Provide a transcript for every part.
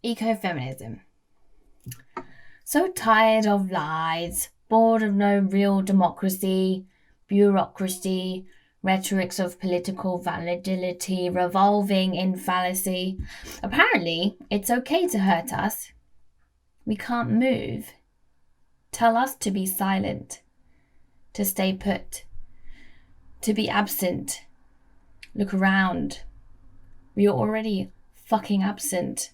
Ecofeminism. So tired of lies, bored of no real democracy, bureaucracy, rhetorics of political validity revolving in fallacy. Apparently, it's okay to hurt us. We can't move. Tell us to be silent, to stay put, to be absent. Look around. We are already fucking absent.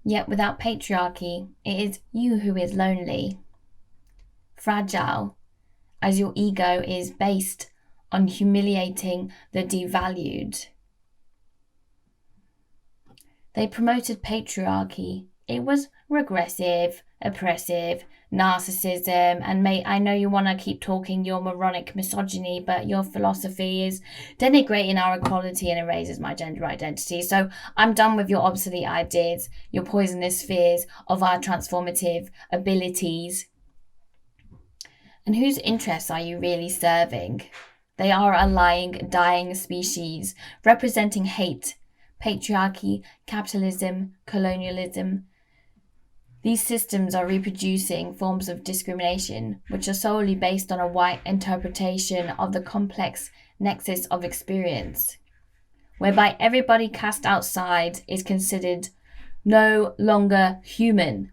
Yet without patriarchy, it is you who is lonely, fragile, as your ego is based on humiliating the devalued. They promoted patriarchy. It was regressive, oppressive, narcissism, and I know you want to keep talking your moronic misogyny, but your philosophy is denigrating our equality and erases my gender identity. So I'm done with your obsolete ideas, your poisonous fears of our transformative abilities. And whose interests are you really serving? They are a lying, dying species, representing hate, patriarchy, capitalism, colonialism. These systems are reproducing forms of discrimination which are solely based on a white interpretation of the complex nexus of experience, whereby everybody cast outside is considered no longer human.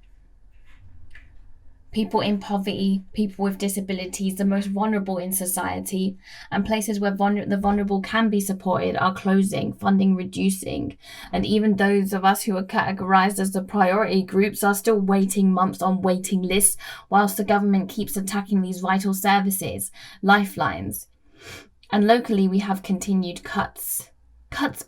People in poverty, people with disabilities, the most vulnerable in society, and places where the vulnerable can be supported are closing, funding reducing. And even those of us who are categorized as the priority groups are still waiting months on waiting lists, whilst the government keeps attacking these vital services, lifelines. And locally, we have continued cuts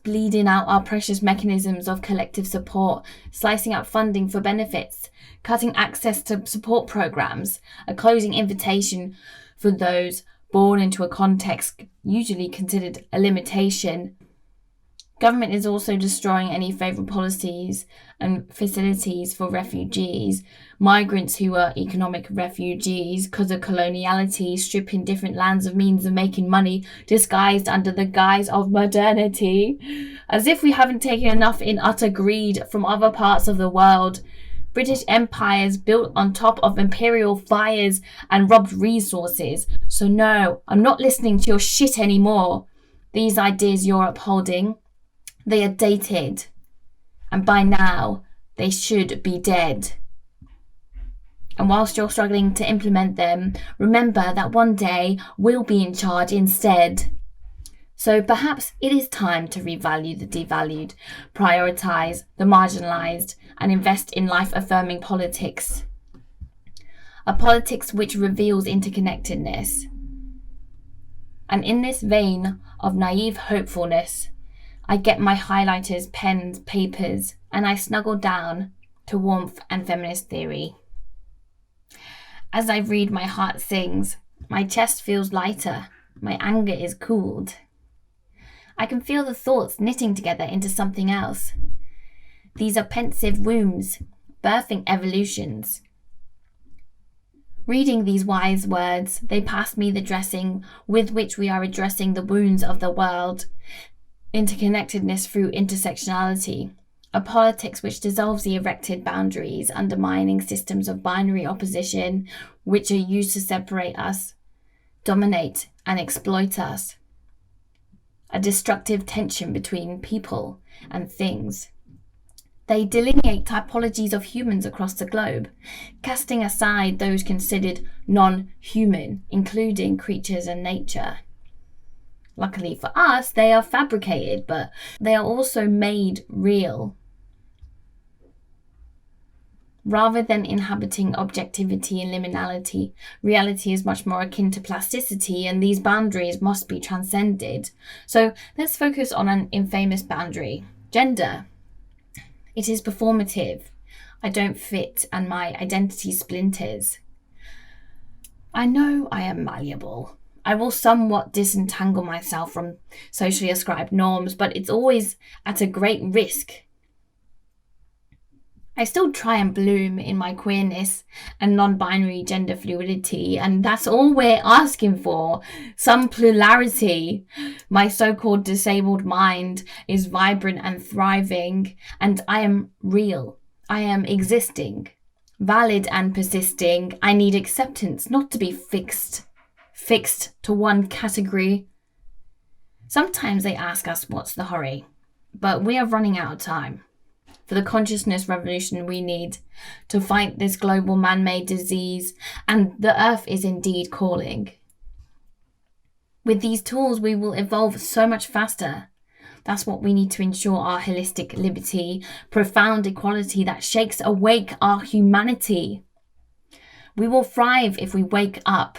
bleeding out our precious mechanisms of collective support, slicing up funding for benefits, cutting access to support programs, a closing invitation for those born into a context usually considered a limitation. Government is also destroying any favourable policies and facilities for refugees, migrants who are economic refugees because of coloniality, stripping different lands of means of making money disguised under the guise of modernity. As if we haven't taken enough in utter greed from other parts of the world. British empires built on top of imperial fires and robbed resources. So no, I'm not listening to your shit anymore. These ideas you're upholding, they are dated, and by now they should be dead. And whilst you're struggling to implement them, remember that one day we'll be in charge instead. So perhaps it is time to revalue the devalued, prioritise the marginalised, and invest in life-affirming politics. A politics which reveals interconnectedness. And in this vein of naive hopefulness, I get my highlighters, pens, papers, and I snuggle down to warmth and feminist theory. As I read, my heart sings, my chest feels lighter, my anger is cooled. I can feel the thoughts knitting together into something else. These are pensive wombs, birthing evolutions. Reading these wise words, they pass me the dressing with which we are addressing the wounds of the world. Interconnectedness through intersectionality, a politics which dissolves the erected boundaries, undermining systems of binary opposition which are used to separate us, dominate and exploit us. A destructive tension between people and things. They delineate typologies of humans across the globe, casting aside those considered non-human, including creatures and nature. Luckily for us, they are fabricated, but they are also made real. Rather than inhabiting objectivity and liminality, reality is much more akin to plasticity, and these boundaries must be transcended. So let's focus on an infamous boundary: gender. It is performative. I don't fit, and my identity splinters. I know I am malleable. I will somewhat disentangle myself from socially ascribed norms, but it's always at a great risk. I still try and bloom in my queerness and non-binary gender fluidity, and that's all we're asking for. Some plurality. My so-called disabled mind is vibrant and thriving, and I am real. I am existing, valid and persisting. I need acceptance, not to be fixed to one category. Sometimes they ask us what's the hurry, but we are running out of time for the consciousness revolution we need to fight this global man-made disease, and the earth is indeed calling. With these tools, we will evolve so much faster. That's what we need to ensure our holistic liberty, profound equality that shakes awake our humanity. We will thrive if we wake up